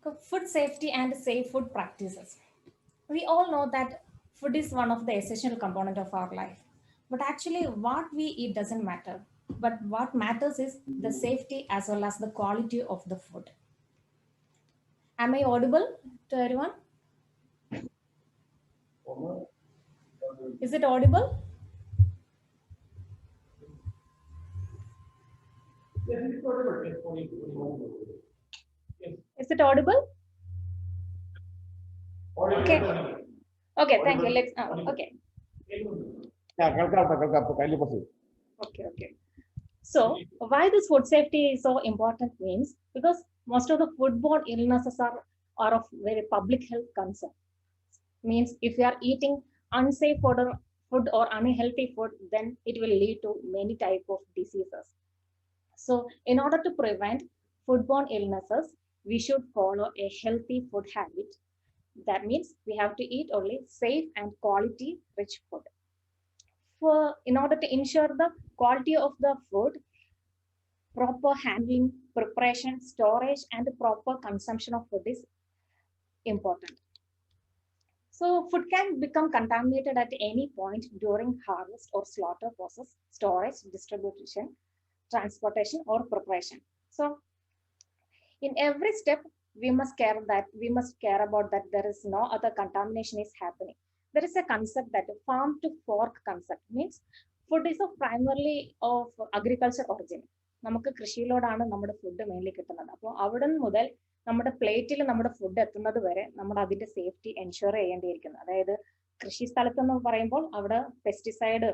Food safety and safe food practices. We all know that food is one of the essential component of our life. But actually, what we eat doesn't matter. But what matters is the safety as well as the quality of the food. Am I audible to everyone? Is it audible? Is it audible? Okay. Okay, thank you. Let's okay. Yeah, കേൾക്കാം kindly proceed. Okay. So, why this food safety is so important means because most of the foodborne illnesses are of very public health concern. Means if you are eating unsafe food or unhealthy food, then it will lead to many type of diseases. So, in order to prevent foodborne illnesses, we should follow a healthy food habit. That means we have to eat only safe and quality rich food. For in order to ensure the quality of the food, proper handling, preparation, storage, and proper consumption of food is important. So, food can become contaminated at any point during harvest or slaughter process, storage, distribution, transportation, or preparation. So, in every step, we must care about that there is no other contamination is happening. There is a concept that farm to fork concept means food is of primarily of agriculture origin. നമുക്ക് കൃഷിയിലോടാണ് നമ്മുടെ food mainly കിട്ടുന്നത്. അപ്പോൾ അവിടെ മുതൽ നമ്മുടെ പ്ലേറ്റിൽ നമ്മുടെ food എത്തുന്നത് വരെ നമ്മൾ അതിന്റെ സേഫ്റ്റി എൻഷുർ ചെയ്യേണ്ടിയിരിക്കുന്നു. അതായത് കൃഷി സ്ഥലത്തെന്ന് പറയുമ്പോൾ അവിടെ പെസ്റ്റിസൈഡ്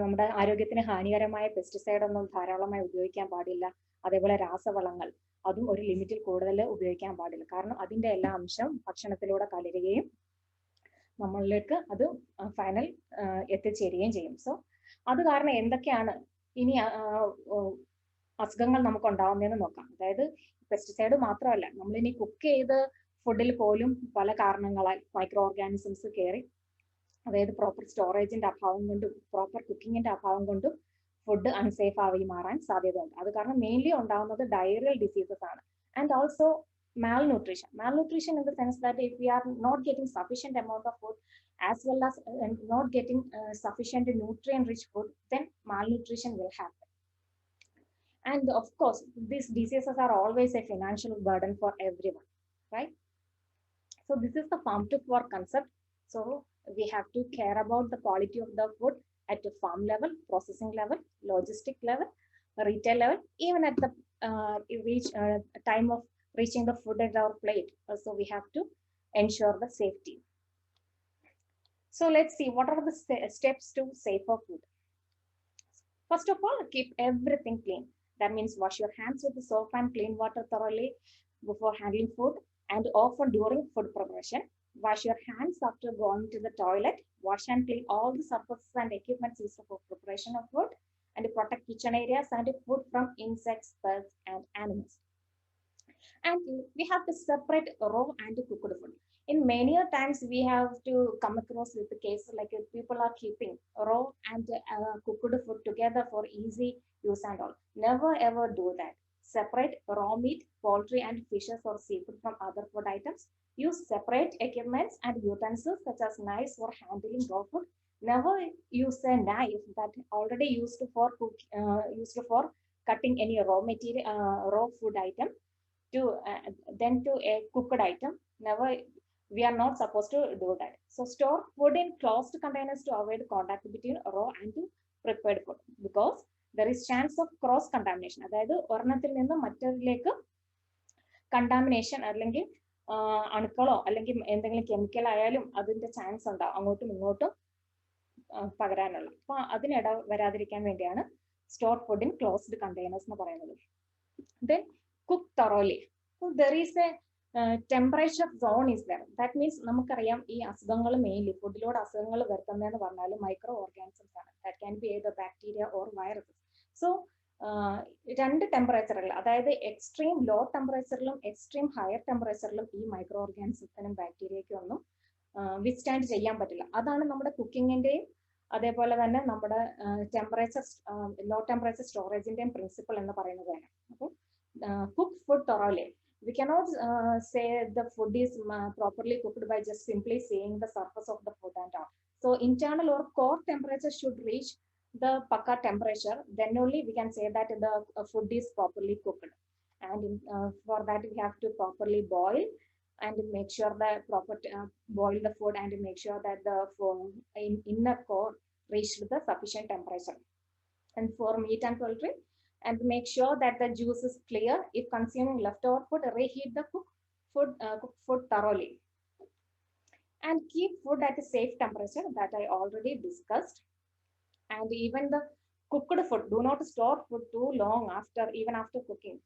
നമ്മുടെ ആരോഗ്യത്തിന് ഹാനികരമായ പെസ്റ്റിസൈഡ് ഒന്നും ധാരാളമായി ഉപയോഗിക്കാൻ പാടില്ല. അതേപോലെ രാസവളങ്ങൾ അതും ഒരു ലിമിറ്റിൽ കൂടുതൽ ഉപയോഗിക്കാൻ പാടില്ല. കാരണം അതിന്റെ എല്ലാ അംശം ഭക്ഷണത്തിലൂടെ കലരുകയും നമ്മളിലേക്ക് അത് ഫൈനൽ എത്തിച്ചേരുകയും ചെയ്യും. സോ അത് കാരണം എന്തൊക്കെയാണ് ഇനി അസുഖങ്ങൾ നമുക്ക് ഉണ്ടാവുന്നതെന്ന് നോക്കാം. അതായത് പെസ്റ്റിസൈഡ് മാത്രമല്ല, നമ്മളിനി കുക്ക് ചെയ്ത് ഫുഡിൽ പോലും പല കാരണങ്ങളാൽ മൈക്രോ ഓർഗാനിസംസ് കയറി, അതായത് പ്രോപ്പർ സ്റ്റോറേജിന്റെ അഭാവം കൊണ്ടും പ്രോപ്പർ കുക്കിങ്ങിന്റെ അഭാവം കൊണ്ടും ഫുഡ് അൺസേഫ് ആയി മാറാൻ സാധ്യതയുണ്ട്. അത് കാരണം മെയിൻലി ഉണ്ടാകുന്നത് ഡയറിയൽ ഡിസീസസ് ആണ്. And also malnutrition in the sense that if we are not getting sufficient amount of food as well as not getting sufficient nutrient rich food, then malnutrition will happen. And of course, these diseases are always a financial burden for everyone, right? So this is the farm to fork concept. So we have to care about the quality of the food at the farm level, processing level, logistic level, retail level, even at the reach time of reaching the food at our plate. So we have to ensure the safety. So let's see what are the steps to safer food. First of all, keep everything clean. That means wash your hands with the soap and clean water thoroughly before handling food and often during food preparation. Wash your hands after going to the toilet. Wash and clean all the surfaces and equipment used for preparation of food, and protect kitchen areas and food from insects, birds, and animals. And we have to separate raw and cooked food. In many times, we have to come across with the case like people are keeping raw and cooked food together for easy use and all. Never ever do that. Separate raw meat, poultry, and fishes or seafood from other food items. Use separate equipments and utensils such as knives for handling raw food. Never use a knife that already used for cutting any raw material, raw food item to then to a cooked item. Never, we are not supposed to do that. So store food in closed containers to avoid contact between raw and prepared food, because there is chance of cross contamination. അതായത് ഒരെണ്ണത്തിൽ നിന്ന് മറ്റൊരിലേക്ക് contamination അല്ലെങ്കിൽ അണുക്കളോ അല്ലെങ്കിൽ എന്തെങ്കിലും chemical ആയാലും അതിന്റെ chance ഉണ്ടാവും അങ്ങോട്ടും ഇങ്ങോട്ടും പകരാനുള്ള. അപ്പൊ അതിനിട വരാതിരിക്കാൻ വേണ്ടിയാണ് store food in closed containers എന്ന് പറയുന്നത്. Then cook thoroughly. So there is a temperature zone is there. That means നമുക്കറിയാം ഈ അസുഖങ്ങൾ മെയിൻലി ഫുഡിലൂടെ അസുഖങ്ങൾ വരുത്തുന്നതെന്ന് പറഞ്ഞാൽ മൈക്രോ ഓർഗാനിസംസ് ആണ്. That can be either bacteria or viruses. So രണ്ട് ടെമ്പറേച്ചറിൽ, അതായത് എക്സ്ട്രീം ലോ ടെമ്പറേച്ചറിലും എക്സ്ട്രീം ഹയർ ടെമ്പറേച്ചറിലും ഈ മൈക്രോ ഓർഗാനിസത്തിനും ബാക്ടീരിയയ്ക്കും ഒന്നും വിത്ത്സ്റ്റാൻഡ് ചെയ്യാൻ പറ്റില്ല. അതാണ് നമ്മുടെ കുക്കിങ്ങിന്റെയും അതേപോലെ തന്നെ നമ്മുടെ ടെമ്പറേച്ചർ ലോ ടെമ്പറേച്ചർ സ്റ്റോറേജിന്റെയും പ്രിൻസിപ്പിൾ എന്ന് പറയുന്നത് തന്നെ. അപ്പോൾ cook food thoroughly. We cannot say the food is properly cooked by just simply seeing the surface of the food and all. So internal or core temperature should reach the Paka temperature. Then only we can say that the food is properly cooked. And for that we have to properly boil and make sure that boil the food and make sure that the inner core reached the sufficient temperature. And for meat and poultry, and make sure that the juice is clear. If consuming leftover food, reheat the cooked food thoroughly. And keep food at a safe temperature that I already discussed. And even the cooked food, do not store food too long even after cooking.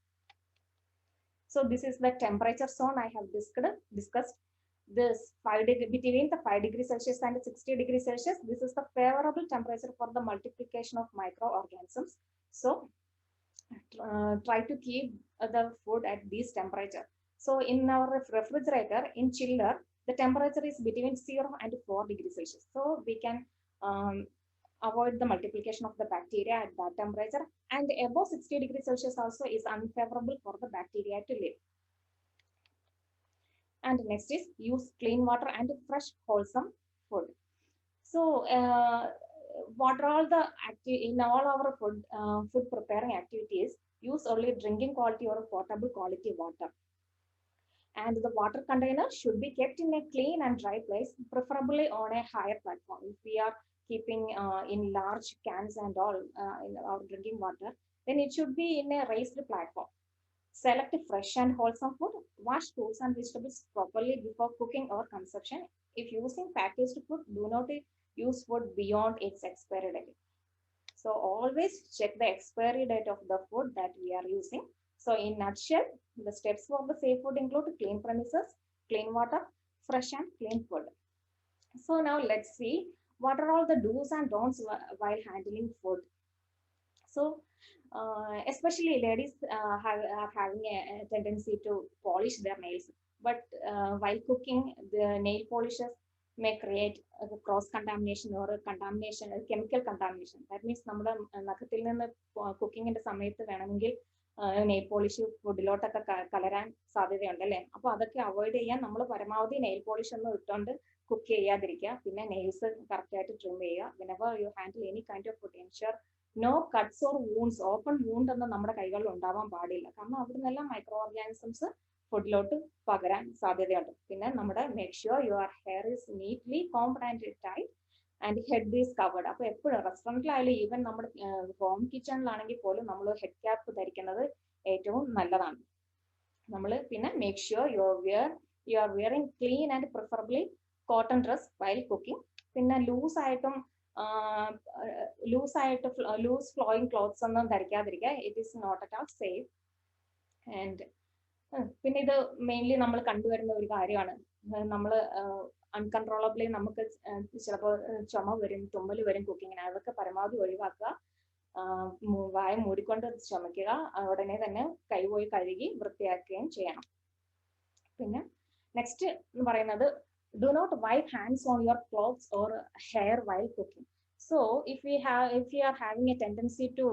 So this is the temperature zone I have discussed. This between the 5 degrees Celsius and 60 degrees Celsius, this is the favorable temperature for the multiplication of microorganisms. So try to keep the food at this temperature. So in our refrigerator, in chiller, the temperature is between 0 and 4 degrees Celsius. So we can avoid the multiplication of the bacteria at that temperature. And above 60 degrees Celsius also is unfavorable for the bacteria to live. And next is use clean water and fresh, wholesome food. So what are all the in all our food preparing activities, use only drinking quality or potable quality water. And the water container should be kept in a clean and dry place, preferably on a higher platform. If we are keeping in large cans and all in our drinking water, then it should be in a raised platform. Select fresh and wholesome food. Wash fruits and vegetables properly before cooking or consumption. If using packaged food, do not use food beyond its expiry date. So always check the expiry date of the food that we are using. So in nutshell, the steps for the safe food include clean premises, clean water, fresh and clean food. So now let's see what are all the do's and don'ts while handling food. So especially ladies are having a tendency to polish their nails, but while cooking, the nail polishes may create a cross contamination or a contamination, a chemical contamination. That means നമ്മുടെ നഖത്തിൽ നിന്ന് കുക്കിങ്ങിന്റെ സമയത്ത് വേണമെങ്കിൽ nail polish ഫുഡിലോട്ടൊക്കെ കലരാൻ സാധ്യതയുണ്ട് അല്ലേ. അപ്പൊ അതൊക്കെ avoid ചെയ്യാൻ നമ്മൾ പരമാവധി നെയിൽ പോളിഷ് ഒന്നും ഇട്ടുകൊണ്ട് കുക്ക് ചെയ്യാതിരിക്കുക. പിന്നെ നെയിൽസ് കറക്റ്റ് ആയിട്ട് ട്രിം ചെയ്യുക. whenever you handle any kind of food, ensure no cuts or wounds, open wound ഒന്നും നമ്മുടെ കൈകളിൽ ഉണ്ടാവാൻ പാടില്ല. കാരണം അവിടെ നിന്നെല്ലാം മൈക്രോ ഓർഗാനിസംസ് ഫുഡിലോട്ട് പകരാൻ സാധ്യതയുണ്ട്. പിന്നെ നമ്മുടെ make sure your hair is neatly combed and tight and head is covered. അപ്പൊ എപ്പോഴും റെസ്റ്റോറൻറ്റിലായാലും ഈവൻ നമ്മുടെ ഹോം കിച്ചണിലാണെങ്കിൽ പോലും നമ്മൾ ഹെഡ് ക്യാപ്പ് ധരിക്കുന്നത് ഏറ്റവും നല്ലതാണ്. നമ്മൾ പിന്നെ make sure you are wearing clean and preferably cotton dress while cooking. പിന്നെ ലൂസ് ഫ്ലോയിങ് ക്ലോത്ത്സ് ഒന്നും ധരിക്കാതിരിക്കുക. It is not at all safe. And പിന്നെ ഇത് മെയിൻലി നമ്മൾ കണ്ടുവരുന്ന ഒരു കാര്യമാണ്. നമ്മൾ അൺകൺട്രോളബിളി നമുക്ക് ചിലപ്പോൾ ചുമ വരും, തുമ്മൽ വരും കുക്കിങ്ങിന്. അതൊക്കെ പരമാവധി ഒഴിവാക്കുക. വായ മൂടിക്കൊണ്ട് ചുമയ്ക്കുക. ഉടനെ തന്നെ കൈ പോയി കഴുകി വൃത്തിയാക്കുകയും ചെയ്യണം. പിന്നെ നെക്സ്റ്റ് എന്ന് പറയുന്നത് do not wipe hands on your clothes or hair while cooking. So if we are having a tendency to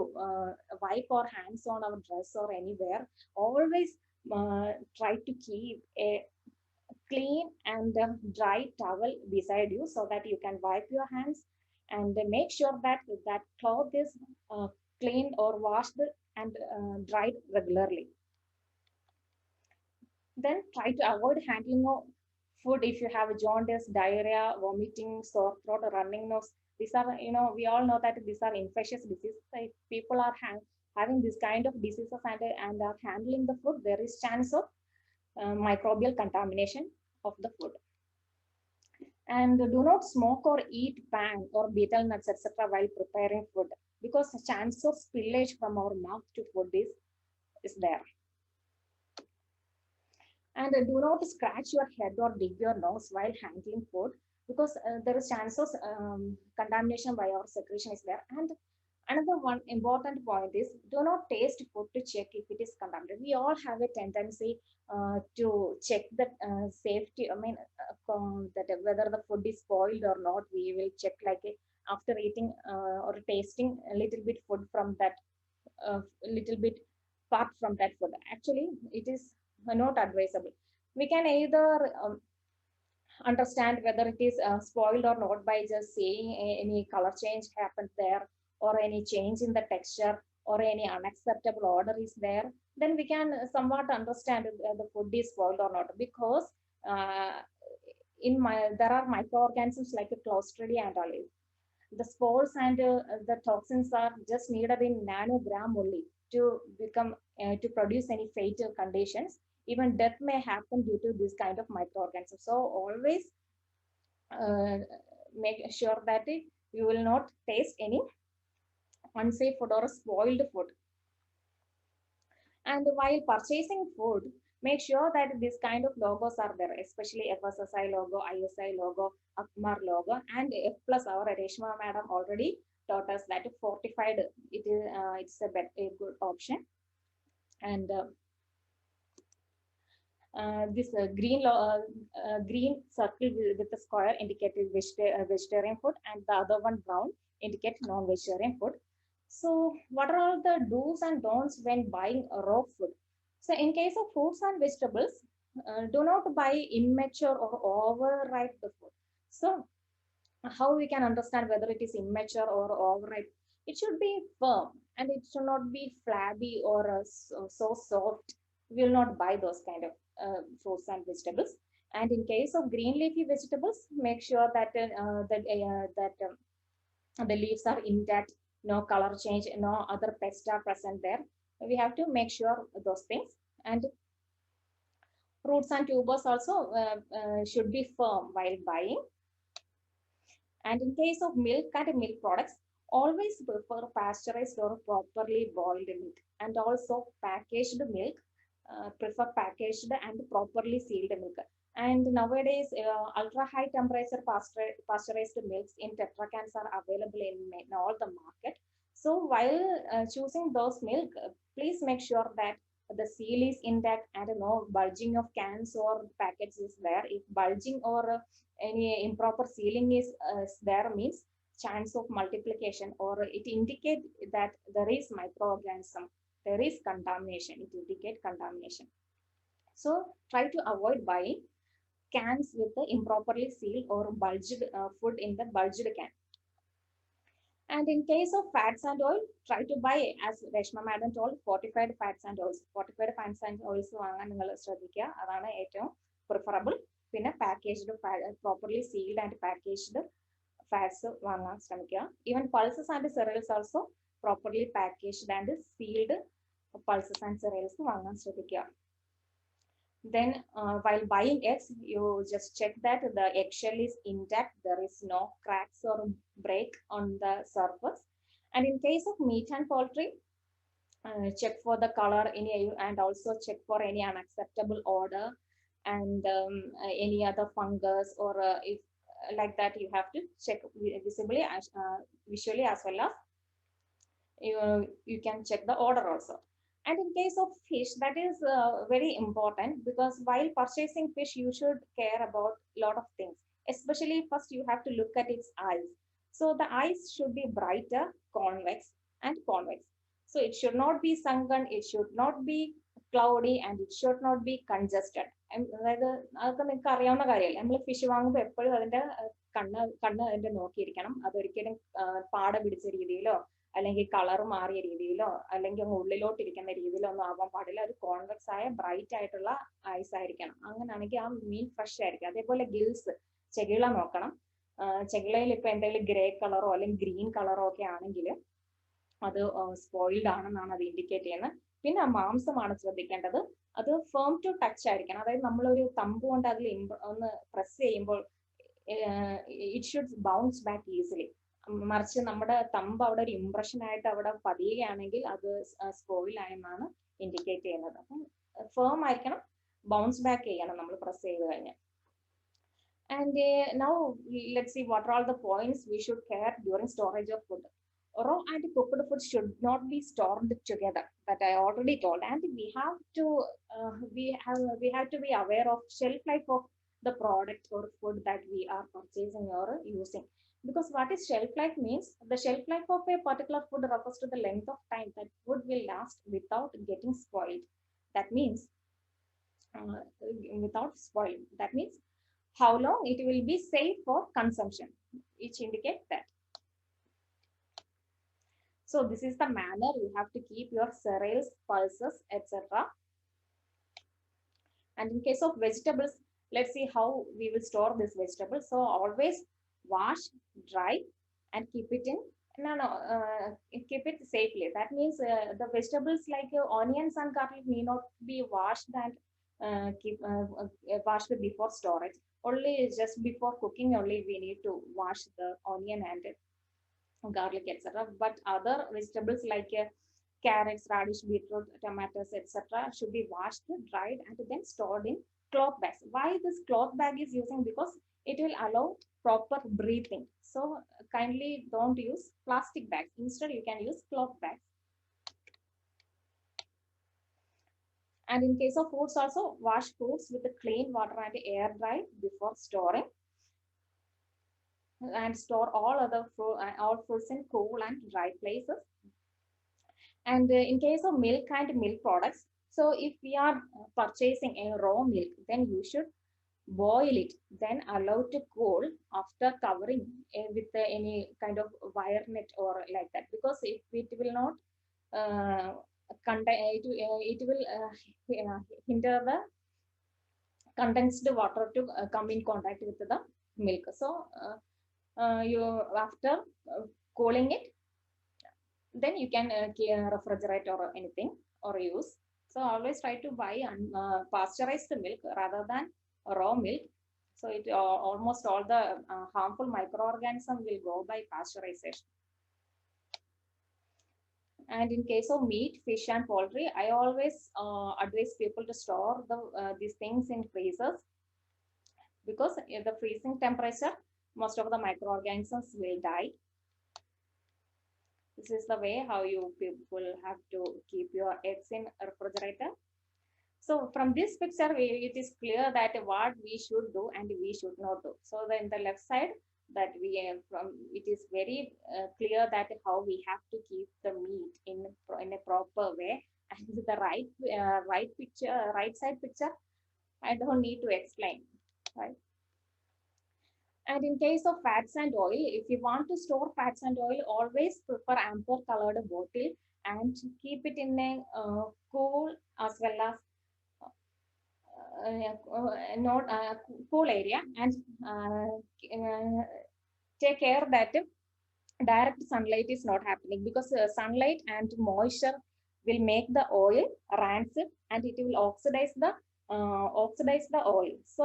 wipe our hands on our dress or anywhere, always try to keep a clean and dry towel beside you so that you can wipe your hands, and make sure that that cloth is cleaned or washed and dried regularly. Then try to avoid handling food if you have jaundice, diarrhea, vomiting, sore throat, running nose. These are, we all know that these are infectious diseases. If people are having this kind of diseases and are handling the food, there is chance of microbial contamination of the food. And do not smoke or eat pan or betel nuts, etc. while preparing food, because the chance of spillage from our mouth to food is there. And do not scratch your head or dig your nose while handling food, because there is chances contamination by our secretion is there. And another one important point is, do not taste food to check if it is contaminated. We all have a tendency to check the safety. I mean, that whether the food is spoiled or not. We will check like after eating or tasting a little bit food from that little bit part from that food. Actually, it is not advisable. We can either understand whether it is spoiled or not by just seeing any color change happened there, or any change in the texture, or any unacceptable odor is there. Then we can somewhat understand if the food is spoiled or not, because uh, there are microorganisms like Clostridia and all. The spores and the toxins are just needed in nanogram only to become to produce any fatal conditions. Even death may happen due to this kind of microorganisms. So always uh, make sure that you will not taste any unsafe food or spoiled food. And while purchasing food, make sure that this kind of logos are there, especially FSSI logo, ISI logo, ACMAR logo, and F plus. Our Reshma madam already taught us that fortified, it's a good option. And this green circle with a square indicated vegetarian food, and the other one brown indicate non-vegetarian food. So what are all the do's and don'ts when buying raw food? So in case of fruits and vegetables, do not buy immature or overripe the food. So how we can understand whether it is immature or overripe? It should be firm, and it should not be flabby or so soft. We will not buy those kind of fruits and vegetables. And in case of green leafy vegetables, make sure that the leaves are intact, no color change, no other pests are present there. We have to make sure those things. And fruits and tubers also should be firm while buying. And in case of milk and milk products, always prefer pasteurized or properly boiled milk. And also packaged milk, prefer packaged and properly sealed milk. And nowadays, ultra high temperature pasteurized milks in Tetra cans are available in all the market. So while choosing those milk, please make sure that the seal is intact and no bulging of cans or packets is there. If bulging or any improper sealing is there, means chance of multiplication, or it indicate that there is microorganism, there is contamination, it indicate contamination. So try to avoid buying cans with the improperly sealed or bulged food in the bulged can. And in case of fats and oil, try to buy, as Reshma madam told, fortified fats and oils. Fortified fats and oils വാങ്ങാൻ നിങ്ങൾ ശ്രദ്ധിക്കുക. അതാണ് ഏറ്റവും preferable. പിന്നെ packaged, properly sealed and packaged fats വാങ്ങാൻ ശ്രമിക്കുക. Even pulses and cereals also properly packaged and sealed pulses and cereals വാങ്ങാൻ ശ്രദ്ധിക്കുക. Then while buying eggs, you just check that the eggshell is intact, there is no cracks or break on the surface. And in case of meat and poultry, check for the color and also check for any unacceptable odor and any other fungus, or if like that, you have to check visibly, visually, as well as you can check the odor also. And in case of fish, that is very important, because while purchasing fish, you should care about a lot of things. Especially first, you have to look at its eyes. So the eyes should be brighter, convex, and convex. So it should not be sunken, it should not be cloudy, and it should not be congested. അതായത് അതൊക്കെ നിങ്ങൾക്ക് അറിയാവുന്ന കാര്യമല്ലേ. നമ്മൾ fish വാങ്ങുമ്പോൾ എപ്പോഴും അതിന്റെ കണ്ണ് അതിന്റെ നോക്കിയിരിക്കണം. അതൊരിക്കലും പാട പിടിച്ച രീതിയിലോ അല്ലെങ്കിൽ കളർ മാറിയ രീതിയിലോ അല്ലെങ്കിൽ ഉള്ളിലോട്ട് ഇരിക്കുന്ന രീതിയിലോ ഒന്നും ആവാൻ പാടില്ല. ഒരു കോൺവെക്സ് ആയ ബ്രൈറ്റ് ആയിട്ടുള്ള ഐസ് ആയിരിക്കണം. അങ്ങനെയാണെങ്കിൽ ആ മീൻ ഫ്രഷ് ആയിരിക്കും. അതേപോലെ ഗിൽസ്, ചെകിള നോക്കണം. ചെകിളയിൽ ഇപ്പൊ എന്തെങ്കിലും ഗ്രേ കളറോ അല്ലെങ്കിൽ ഗ്രീൻ കളറോ ഒക്കെ ആണെങ്കിൽ അത് സ്പോയിൽഡ് ആണെന്നാണ് അത് ഇൻഡിക്കേറ്റ് ചെയ്യുന്നത്. പിന്നെ മാംസമാണ് ശ്രദ്ധിക്കേണ്ടത്. അത് ഫേം ടു ടച്ച് ആയിരിക്കണം. അതായത് നമ്മളൊരു തമ്പ് കൊണ്ട് അതിൽ ഒന്ന് പ്രസ് ചെയ്യുമ്പോൾ it should bounce back easily. മറിച്ച് നമ്മുടെ തമ്പ് അവിടെ ഒരു ഇംപ്രഷൻ ആയിട്ട് അവിടെ പതിയുകയാണെങ്കിൽ അത് സ്പോയിൽ ആയെന്നാണ് ഇൻഡിക്കേറ്റ് ചെയ്യുന്നത്. അപ്പം ഫേം ആയിരിക്കണം, ബൗൺസ് ബാക്ക് ചെയ്യണം നമ്മൾ പ്രസ് ചെയ്ത് കഴിഞ്ഞാൽ. And now let's see what are all the points we should care during storage of food. Raw and cooked food should not be stored together, that I already told. And we have to be aware of shelf life of the product or food that we are purchasing or using. Because what is shelf life means, the shelf life of a particular food refers to the length of time that food will last without getting spoiled. That means without spoiling. That means how long it will be safe for consumption. Each indicate that. So this is the manner you have to keep your cereals, pulses, etc. And in case of vegetables, let's see how we will store this vegetable. So always wash, dry, and keep it in keep it safely. That means the vegetables like onions and garlic need not be washed and washed before storage. Only just before cooking only we need to wash the onion and garlic, etc. But other vegetables like carrots, radish, beetroot, tomatoes, etc. should be washed, dried, and then stored in cloth bags. Why this cloth bag is using? Because it will allow proper breathing. So kindly don't use plastic bags. Instead, you can use cloth bags. And in case of foods also, wash foods with clean water and air dry before storing. And store all fruits in cool and dry places. And in case of milk and milk products, so if we are purchasing a raw milk, then you should boil it, then allow to cool after covering with any kind of wire net or like that. Because if it will not it will hinder the condensed water to come in contact with the milk. So you after cooling it, then you can refrigerate or anything or use. So always try to buy pasteurized milk rather than raw milk. So it almost all the harmful microorganisms will go by pasteurization. And in case of meat, fish, and poultry, I always advise people to store these things in freezers, because at the freezing temperature, most of the microorganisms will die. This is the way how you people have to keep your eggs in a refrigerator. So from this picture, it is clear that what we should do and we should not do. So in the left side, that it is very clear that how we have to keep the meat in a proper way. And the right side picture, I don't need to explain, right? And in case of fats and oil, if you want to store fats and oil, always prefer amber colored bottle and keep it in a cool as well as not cool area, and take care that direct sunlight is not happening, because sunlight and moisture will make the oil rancid and it will oxidize the oil. So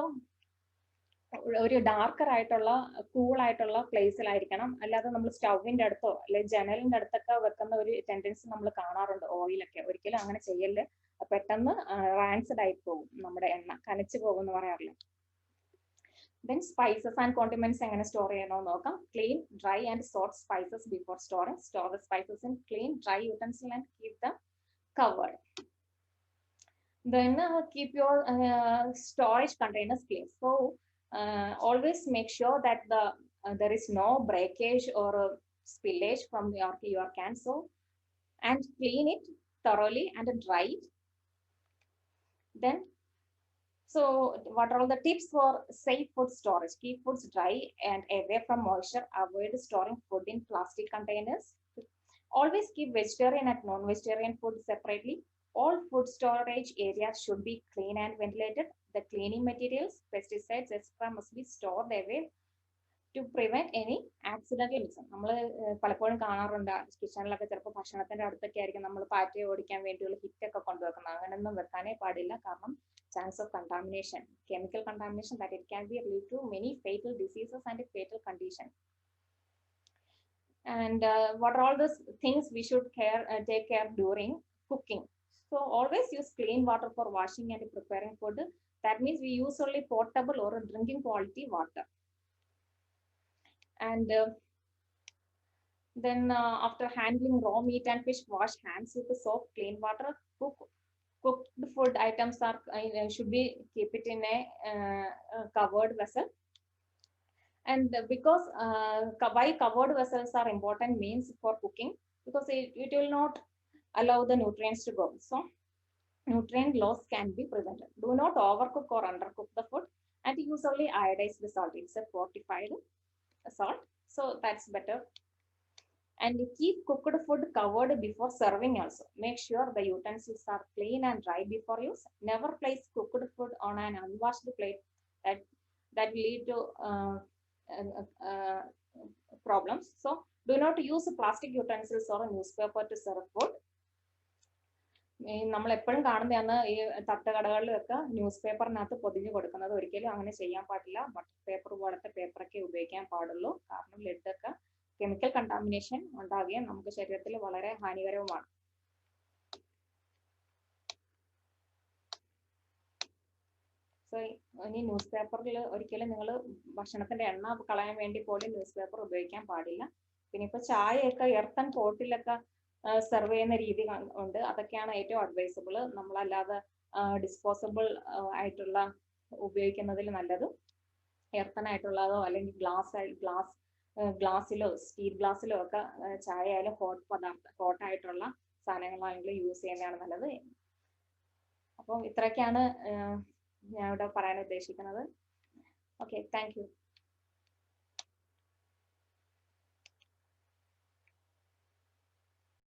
ഒരു darker ആയിട്ടുള്ള cool ആയിട്ടുള്ള പ്ലേസിലായിരിക്കണം. അല്ലാതെ നമ്മൾ സ്റ്റൗവിന്റെ അടുത്തോ അല്ലെങ്കിൽ ജനലിന്റെ അടുത്തൊക്കെ വെക്കുന്ന ഒരു ടെൻഡൻസി നമ്മൾ കാണാറുണ്ട് ഓയിലൊക്കെ. ഒരിക്കലും അങ്ങനെ ചെയ്യല്. പെട്ടെന്ന് റാൻസിഡ് ആയി പോകും, നമ്മുടെ എണ്ണ കനച്ചു പോകും എന്ന് പറയാറില്ല. Then spices and condiments എങ്ങനെ സ്റ്റോർ ചെയ്യണമെന്ന് നോക്കാം. Clean, dry and salt spices before storing. Store the spices in clean, dry utensil and keep them covered. Then keep your storage containers clean. So always make sure that there is no breakage or spillage from your can. So and clean it thoroughly and dry it. Then, so what are all the tips for safe food storage? Keep foods dry and away from moisture. Avoid storing food in plastic containers. Always keep vegetarian and non-vegetarian food separately. All food storage areas should be clean and ventilated. The cleaning materials, pesticides, etc. must be stored away to prevent any accidental mixing. നമ്മൾ പലപ്പോഴും കാണാറുണ്ട് കിച്ചണിലൊക്കെ ചിലപ്പോൾ ഭക്ഷണത്തിന്റെ അടുത്തൊക്കെ ആയിരിക്കും നമ്മൾ പാറ്റയെ ഓടിക്കാൻ വേണ്ടിയുള്ള ഹിറ്റൊക്കെ കൊണ്ടുവെക്കുന്നത്. അങ്ങനെയൊന്നും വെക്കാനേ പാടില്ല. കാരണം chance of contamination, chemical contamination, that it can be lead to many fatal diseases and fatal condition. And what are all those things we should take care during cooking? So always use clean water for washing and preparing food. That means we use only potable or drinking quality water. And then after handling raw meat and fish, wash hands with the soap, clean water. Cooked food items should be keep it in a covered vessel. And because why covered vessels are important means for cooking, because it will not allow the nutrients to go. So nutrient loss can be prevented. Do not overcook or undercook the food, and use only iodized salt. It's a fortified salt, so that's better. And keep cooked food covered before serving also. Make sure the utensils are clean and dry before use. Never place cooked food on an unwashed plate. That will lead to problems. So do not use plastic utensils or newspaper to serve food. നമ്മൾ എപ്പോഴും കാണുന്നതാണ് ഈ തട്ടുകടകളിലൊക്കെ news പേപ്പറിനകത്ത് പൊതിഞ്ഞു കൊടുക്കുന്നത്. ഒരിക്കലും അങ്ങനെ ചെയ്യാൻ പാടില്ല. ബട്ടർ പേപ്പർ പോലത്തെ പേപ്പറൊക്കെ ഉപയോഗിക്കാൻ പാടുള്ളൂ. കാരണം ലെഡൊക്കെ കെമിക്കൽ കണ്ടാമിനേഷൻ ഉണ്ടാകുകയും നമുക്ക് ശരീരത്തിൽ വളരെ ഹാനികരവുമാണ്. സോ ഇനി ന്യൂസ് പേപ്പറിൽ ഒരിക്കലും നിങ്ങൾ ഭക്ഷണത്തിന്റെ എണ്ണ കളയാൻ വേണ്ടി പോലും ന്യൂസ് പേപ്പർ ഉപയോഗിക്കാൻ പാടില്ല. പിന്നെ ഇപ്പൊ ചായയൊക്കെ എർത്തൻ പോട്ടിലൊക്കെ സെർവ് ചെയ്യുന്ന രീതി ഉണ്ട്. അതൊക്കെയാണ് ഏറ്റവും അഡ്വൈസബിൾ. നമ്മളല്ലാതെ ഡിസ്പോസിബിൾ ആയിട്ടുള്ള ഉപയോഗിക്കുന്നതിൽ നല്ലത് എർത്തൻ ആയിട്ടുള്ളതോ അല്ലെങ്കിൽ ഗ്ലാസ്സിലോ സ്റ്റീൽ ഗ്ലാസ്സിലോ ഒക്കെ ചായ ആയാലും ഹോട്ടായിട്ടുള്ള സാധനങ്ങളാണെങ്കിലും യൂസ് ചെയ്യുന്നതാണ് നല്ലത്. അപ്പം ഇത്രയൊക്കെയാണ് ഞാൻ ഇവിടെ പറയാൻ ഉദ്ദേശിക്കുന്നത്. Okay, thank you.